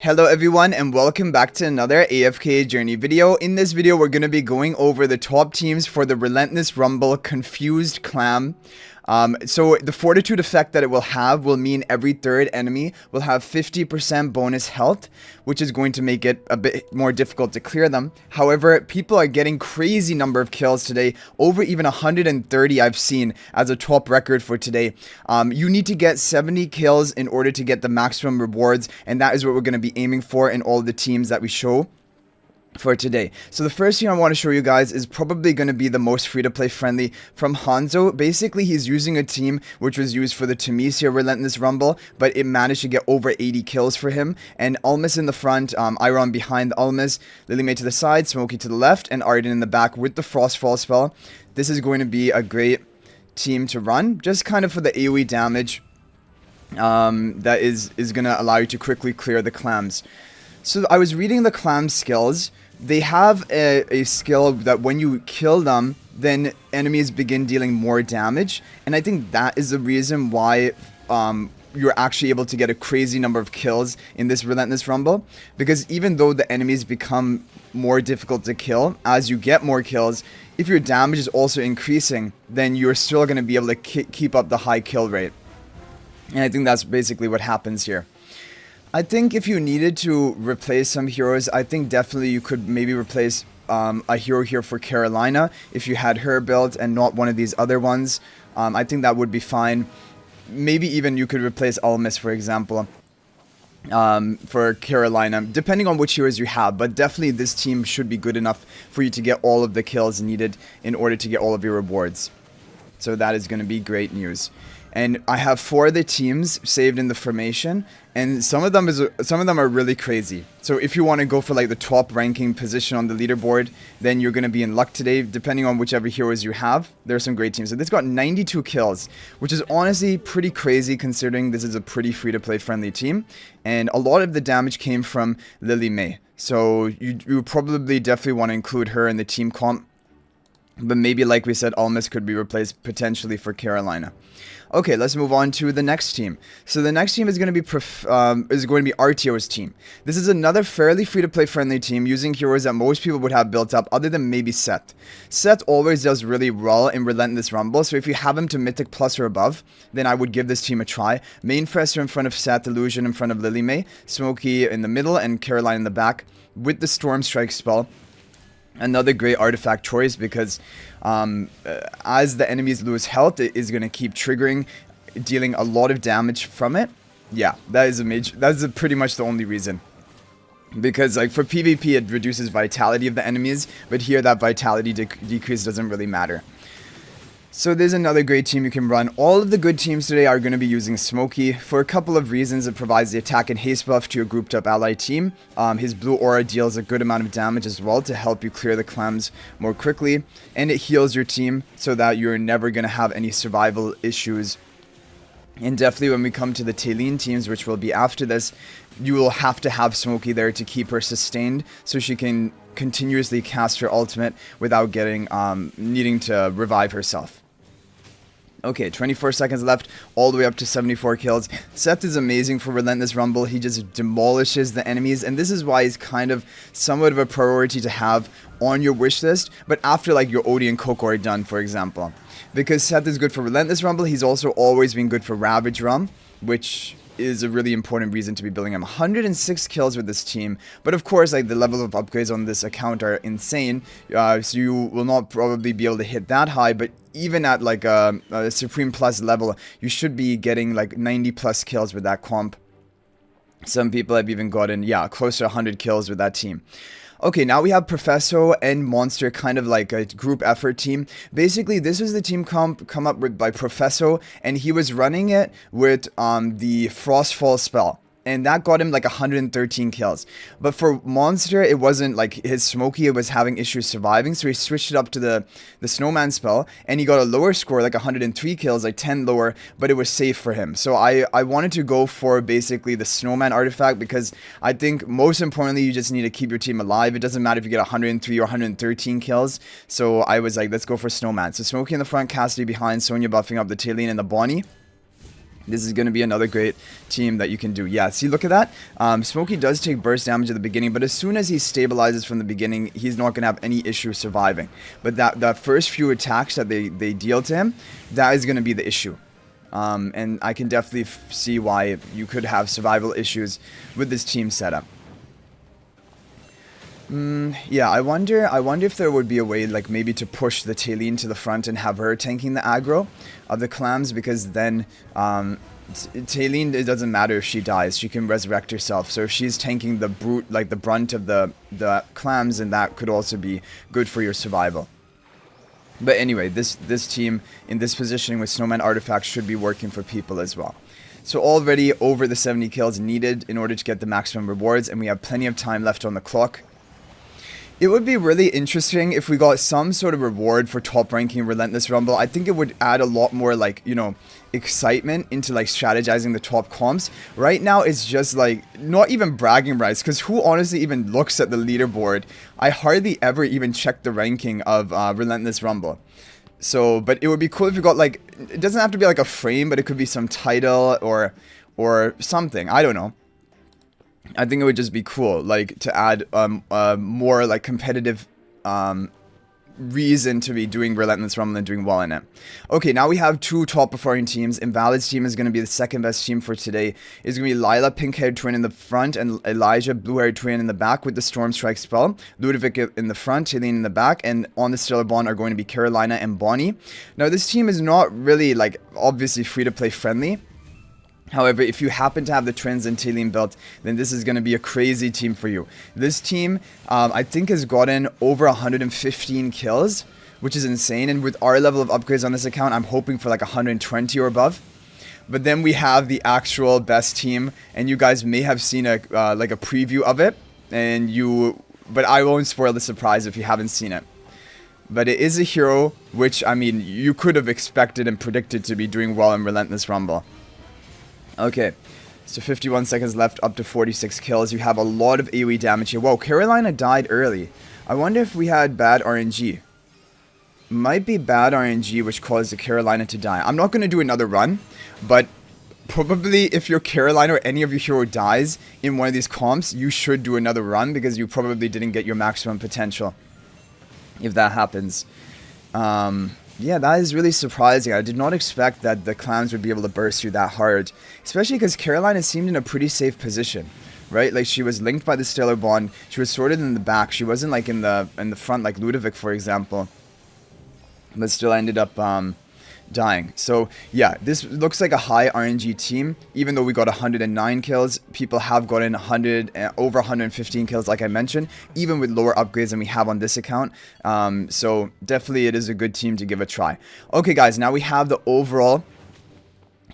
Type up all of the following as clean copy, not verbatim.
Hello everyone and welcome back to another AFK journey video. In this video we're going to be going over the top teams for the Relentless Rumble Confused Clam. So the fortitude effect that it will have will mean every third enemy will have 50% bonus health, which is going to make it a bit more difficult to clear them. However, people are getting crazy number of kills today, over even 130 I've seen as a top record for today. You need to get 70 kills in order to get the maximum rewards, and that is what we're going to be aiming for in all the teams that we show for today. So the first team I want to show you guys is probably going to be the most free-to-play friendly from Hanzo. Basically, he's using a team which was used for the Tunisia Relentless Rumble, but it managed to get over 80 kills for him. And Almas in the front, Iron behind Almas, Lilymay to the side, Smokey to the left, and Arden in the back with the Frostfall spell. This is going to be a great team to run, just kind of for the AoE damage that is going to allow you to quickly clear the clams. So I was reading the clam skills. They have a skill that when you kill them, then enemies begin dealing more damage. And I think that is the reason why you're actually able to get a crazy number of kills in this Relentless Rumble. Because even though the enemies become more difficult to kill, as you get more kills, if your damage is also increasing, then you're still going to be able to keep up the high kill rate. And I think that's basically what happens here. I think if you needed to replace some heroes, I think definitely you could maybe replace a hero here for Carolina if you had her built and not one of these other ones. I think that would be fine. Maybe even you could replace Almas, for example, for Carolina, depending on which heroes you have. But definitely this team should be good enough for you to get all of the kills needed in order to get all of your rewards. So that is going to be great news. And I have 4 of the teams saved in the formation, and some of them are really crazy. So if you want to go for like the top ranking position on the leaderboard, then you're going to be in luck today, depending on whichever heroes you have. There are some great teams. So this got 92 kills, which is honestly pretty crazy considering this is a pretty free-to-play friendly team. And a lot of the damage came from Lilymay. So you probably definitely want to include her in the team comp. But maybe, like we said, Almas could be replaced potentially for Carolina. Okay, let's move on to the next team. So the next team is going to be Artio's team. This is another fairly free-to-play friendly team using heroes that most people would have built up, other than maybe Seth. Seth always does really well in Relentless Rumble, so if you have him to Mythic Plus or above, then I would give this team a try. Main Fresser in front of Seth, Illusion in front of Lilymay, Smokey in the middle, and Caroline in the back with the Storm Strike spell. Another great artifact choice because as the enemies lose health, it is going to keep triggering, dealing a lot of damage from it. Yeah, that is pretty much the only reason. Because like for PvP, it reduces vitality of the enemies, but here that vitality decrease doesn't really matter. So there's another great team you can run. All of the good teams today are going to be using Smokey for a couple of reasons. It provides the attack and haste buff to your grouped up ally team. His blue aura deals a good amount of damage as well to help you clear the clams more quickly. And it heals your team so that you're never going to have any survival issues. And definitely when we come to the Talene teams, which will be after this, you will have to have Smokey there to keep her sustained so she can continuously cast her ultimate without needing to revive herself. Okay, 24 seconds left, all the way up to 74 kills. Seth is amazing for Relentless Rumble. He just demolishes the enemies, and this is why he's kind of somewhat of a priority to have on your wish list, but after like your Odie and Coco are done, for example. Because Seth is good for Relentless Rumble, he's also always been good for Ravage Rum, which is a really important reason to be building him. 106 kills with this team, but of course like the level of upgrades on this account are insane, so you will not probably be able to hit that high, but even at like a Supreme Plus level, you should be getting like 90 plus kills with that comp. Some people have even gotten, yeah, close to 100 kills with that team. Okay, now we have Professor and Monster, kind of like a group effort team. Basically, this was the team come up with by Professor, and he was running it with the Frostfall spell. And that got him like 113 kills. But for Monster, it wasn't like his Smokey was having issues surviving, so he switched it up to the Snowman spell, and he got a lower score, like 103 kills, like 10 lower, but it was safe for him. So I wanted to go for basically the Snowman artifact because I think most importantly, you just need to keep your team alive. It doesn't matter if you get 103 or 113 kills. So I was like, let's go for Snowman. So Smokey in the front, Cassidy behind, Sonya buffing up the Talene and the Bonnie. This is going to be another great team that you can do. Yeah, see, look at that. Smokey does take burst damage at the beginning, but as soon as he stabilizes from the beginning, he's not going to have any issue surviving. But that first few attacks that they deal to him, that is going to be the issue. And I can definitely see why you could have survival issues with this team setup. Yeah, I wonder if there would be a way, like, maybe to push the Talene to the front and have her tanking the aggro of the clams, because then, Talene, it doesn't matter if she dies, she can resurrect herself. So if she's tanking the the brunt of the clams, and that could also be good for your survival. But anyway, this team in this positioning with Snowman Artifacts should be working for people as well. So already over the 70 kills needed in order to get the maximum rewards, and we have plenty of time left on the clock. It would be really interesting if we got some sort of reward for top ranking Relentless Rumble. I think it would add a lot more, like, you know, excitement into, like, strategizing the top comps. Right now, it's just, like, not even bragging rights, because who honestly even looks at the leaderboard? I hardly ever even check the ranking of Relentless Rumble. So, but it would be cool if you got, like, it doesn't have to be, like, a frame, but it could be some title or something. I don't know. I think it would just be cool, like, to add more, like, competitive reason to be doing Relentless Rumble and doing well in it. Okay, now we have two top performing teams. Invalid's team is going to be the second best team for today. It's going to be Lila, pink-haired twin in the front, and Elijah, blue-haired twin in the back with the Storm Strike spell. Ludovic in the front, Talene in the back, and on the Stellar Bond are going to be Carolina and Bonnie. Now, this team is not really, like, obviously free-to-play friendly. However, if you happen to have the Twins and Talene built, then this is going to be a crazy team for you. This team, I think, has gotten over 115 kills, which is insane. And with our level of upgrades on this account, I'm hoping for like 120 or above. But then we have the actual best team, and you guys may have seen a like a preview of it. But I won't spoil the surprise if you haven't seen it. But it is a hero, which, I mean, you could have expected and predicted to be doing well in Relentless Rumble. Okay, so 51 seconds left, up to 46 kills. You have a lot of AoE damage here. Whoa, Carolina died early. I wonder if we had bad RNG. Might be bad RNG which caused the Carolina to die. I'm not going to do another run, but probably if your Carolina or any of your hero dies in one of these comps, you should do another run because you probably didn't get your maximum potential if that happens. Yeah, that is really surprising. I did not expect that the clams would be able to burst through that hard. Especially because Carolina seemed in a pretty safe position, right? Like, she was linked by the Stellar Bond. She was sorted in the back. She wasn't, like, in the front like Ludovic, for example. But still ended up dying. So, yeah, this looks like a high RNG team. Even though we got 109 kills, people have gotten over 115 kills, like I mentioned, even with lower upgrades than we have on this account. So, definitely it is a good team to give a try. Okay, guys, now we have the overall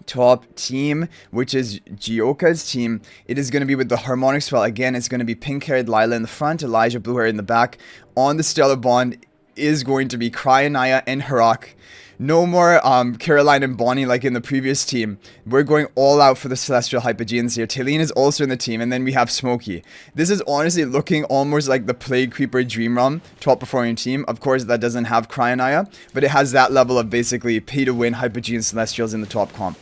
top team, which is Gioka's team. It is going to be with the Harmonic spell. Again, it's going to be pink-haired Lila in the front, Elijah blue-haired in the back. On the Stellar Bond is going to be Cryanaya and Harak. No more Caroline and Bonnie like in the previous team. We're going all out for the Celestial Hypogeans here. Talene is also in the team, and then we have Smokey. This is honestly looking almost like the Plague Creeper Dream Realm top performing team. Of course, that doesn't have Cryanaya, but it has that level of basically pay-to-win Hypogean Celestials in the top comp.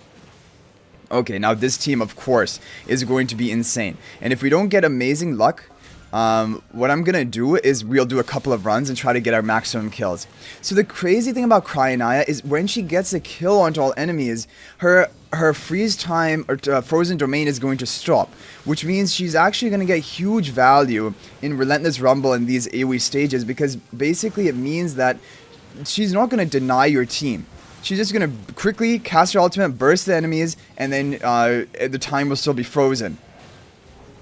Okay, now this team, of course, is going to be insane. And if we don't get amazing luck, what I'm gonna do is we'll do a couple of runs and try to get our maximum kills. So the crazy thing about Cryanaya is when she gets a kill onto all enemies, her freeze time or frozen domain is going to stop, which means she's actually going to get huge value in Relentless Rumble in these AoE stages, because basically it means that she's not going to deny your team. She's just going to quickly cast her ultimate, burst the enemies, and then the time will still be frozen.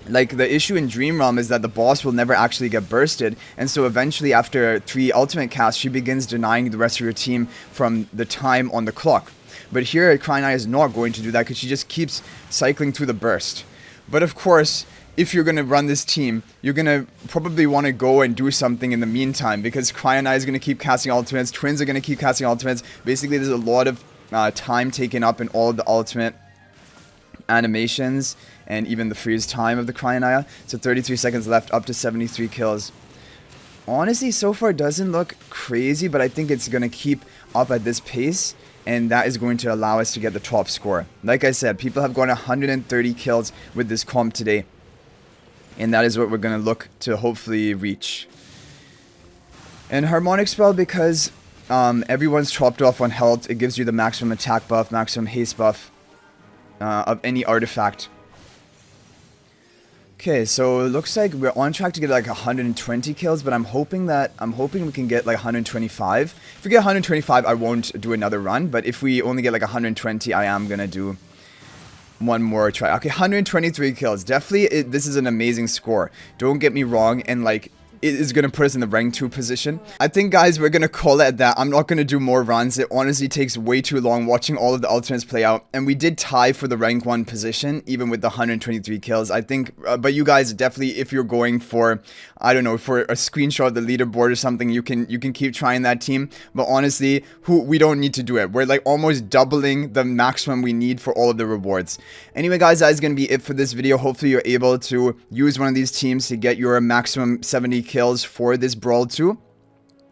Like, the issue in Dream Realm is that the boss will never actually get bursted, and so eventually after 3 ultimate casts, she begins denying the rest of your team from the time on the clock. But here, Cryanaya is not going to do that because she just keeps cycling through the burst. But of course, if you're going to run this team, you're going to probably want to go and do something in the meantime, because Cryanaya is going to keep casting ultimates, Twins are going to keep casting ultimates. Basically, there's a lot of time taken up in all of the ultimate animations and even the freeze time of the Cryanaya. So 33 seconds left, up to 73 kills. Honestly, so far doesn't look crazy, but I think it's going to keep up at this pace. and that is going to allow us to get the top score. Like I said, people have gotten 130 kills with this comp today, and that is what we're going to look to hopefully reach. And Harmonic Spell, because everyone's chopped off on health, it gives you the maximum attack buff, maximum haste buff of any artifact. Okay, so it looks like we're on track to get like 120 kills, but I'm hoping we can get like 125. If we get 125, I won't do another run, but if we only get like 120, I am gonna do one more try. Okay, 123 kills. Definitely, this is an amazing score. Don't get me wrong, and like, it is going to put us in the rank 2 position. I think, guys, we're going to call it at that. I'm not going to do more runs. It honestly takes way too long watching all of the alternates play out. And we did tie for the rank 1 position, even with the 123 kills. I think, but you guys definitely, if you're going for, I don't know, for a screenshot of the leaderboard or something, you can keep trying that team. But honestly, we don't need to do it. We're like almost doubling the maximum we need for all of the rewards. Anyway, guys, that is going to be it for this video. Hopefully, you're able to use one of these teams to get your maximum 70 kills for this Brawl 2.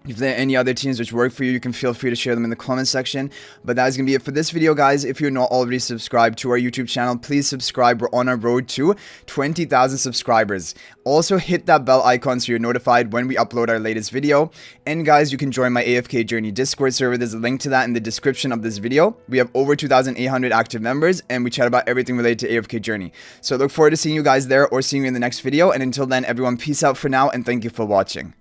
If there are any other teams which work for you, you can feel free to share them in the comment section. But that is going to be it for this video, guys. If you're not already subscribed to our YouTube channel, please subscribe. We're on our road to 20,000 subscribers. Also, hit that bell icon so you're notified when we upload our latest video. And guys, you can join my AFK Journey Discord server. There's a link to that in the description of this video. We have over 2,800 active members, and we chat about everything related to AFK Journey. So I look forward to seeing you guys there or seeing you in the next video. And until then, everyone, peace out for now, and thank you for watching.